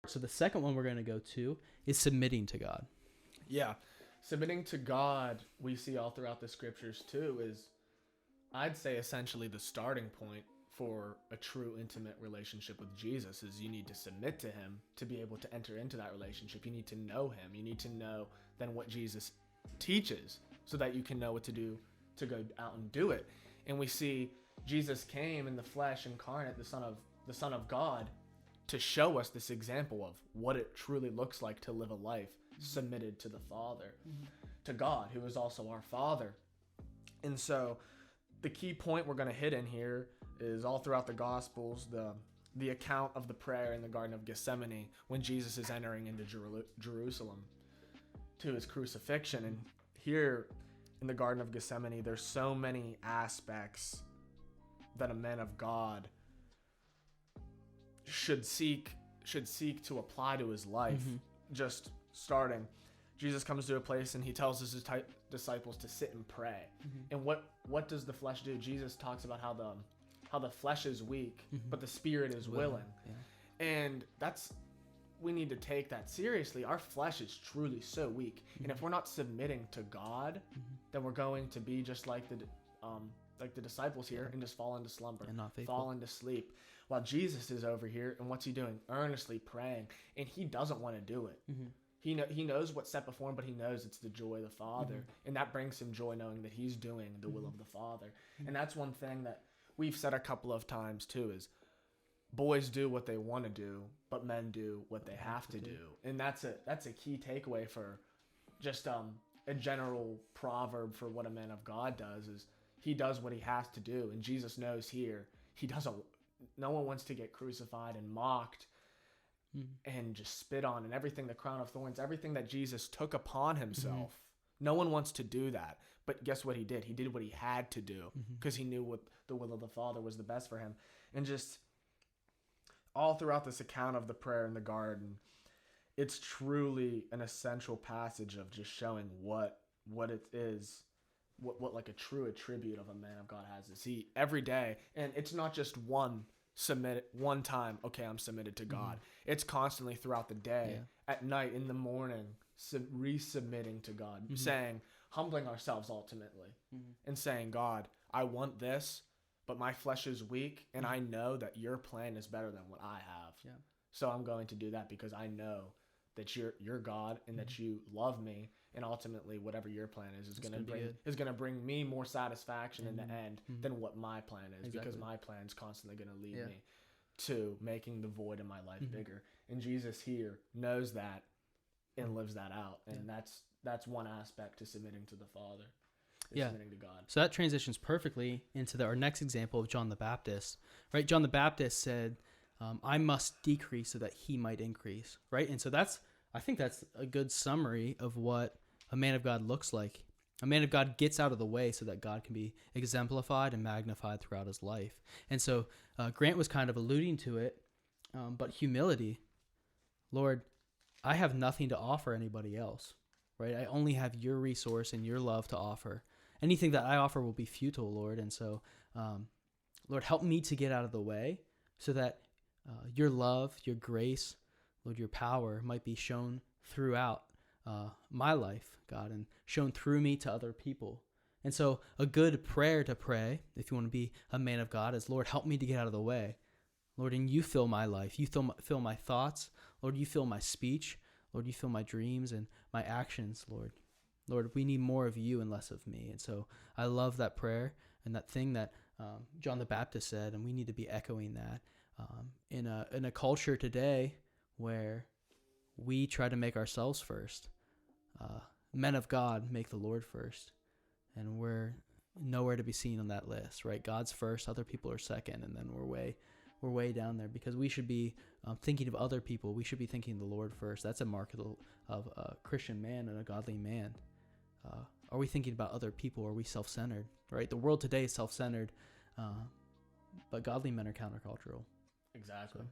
So the second one we're going to go to is submitting to God. Yeah. Submitting to God, we see all throughout the scriptures too, is I'd say essentially the starting point for a true intimate relationship with Jesus is you need to submit to him to be able to enter into that relationship. You need to know him. You need to know then what Jesus teaches so that you can know what to do to go out and do it. And we see Jesus came in the flesh incarnate, the Son of God, to show us this example of what it truly looks like to live a life submitted to the Father, to God, who is also our Father. And so the key point we're going to hit in here is all throughout the Gospels, the account of the prayer in the Garden of Gethsemane when Jesus is entering into Jerusalem to his crucifixion. And here in the Garden of Gethsemane, there's so many aspects that a man of God should seek to apply to his life. Just starting, Jesus comes to a place and he tells his disciples to sit and pray. And what does the flesh do? Jesus talks about how the flesh is weak, but the spirit is willing. Yeah. And we need to take that seriously. Our flesh is truly so weak. And if we're not submitting to God, then we're going to be just like the disciples here and just fall into slumber and not fall into sleep. While Jesus is over here, and what's he doing? Earnestly praying, and he doesn't want to do it. He knows what's set before him, but he knows it's the joy of the Father, and that brings him joy knowing that he's doing the will of the Father. And that's one thing that we've said a couple of times too, is boys do what they want to do, but men do what they have to do. And that's a key takeaway for just a general proverb for what a man of God does, is he does what he has to do. And Jesus knows here no one wants to get crucified and mocked and just spit on and everything, the crown of thorns, everything that Jesus took upon himself. No one wants to do that. But guess what he did? He did what he had to do because he knew what the will of the Father was the best for him. And just all throughout this account of the prayer in the garden, it's truly an essential passage of just showing what it is, what like a true attribute of a man of God has, is he every day, and it's not just one time, okay, I'm submitted to God. It's constantly throughout the day, at night, in the morning, resubmitting to God, humbling ourselves ultimately, and saying, God, I want this, but my flesh is weak, and I know that your plan is better than what I have. Yeah. So I'm going to do that because I know that you're God and that you love me, and ultimately whatever your plan is going to bring me more satisfaction in the end than what my plan is, because my plan is constantly going to lead me to making the void in my life bigger. And Jesus here knows that and lives that out, and that's one aspect to submitting to the Father. Submitting to God. So that transitions perfectly into our next example of John the Baptist, right? John the Baptist said, I must decrease so that he might increase, right? And so I think that's a good summary of what a man of God looks like. A man of God gets out of the way so that God can be exemplified and magnified throughout his life. And so Grant was kind of alluding to it, but humility. Lord, I have nothing to offer anybody else, right? I only have your resource and your love to offer. Anything that I offer will be futile, Lord. And so, Lord, help me to get out of the way so that your love, your grace, Lord, your power might be shown throughout my life, God, and shown through me to other people. And so a good prayer to pray, if you want to be a man of God, is, Lord, help me to get out of the way. Lord, and you fill my life. You fill my thoughts. Lord, you fill my speech. Lord, you fill my dreams and my actions, Lord. Lord, we need more of you and less of me. And so I love that prayer and that thing that John the Baptist said, and we need to be echoing that in a culture today where we try to make ourselves first. Men of God make the Lord first, and we're nowhere to be seen on that list, right? God's first, other people are second, and then we're way down there, because we should be thinking of other people. We should be thinking of the Lord first. That's a mark of a Christian man and a godly man. Are we thinking about other people? Are we self-centered, right? The world today is self-centered, but godly men are countercultural. Exactly. So.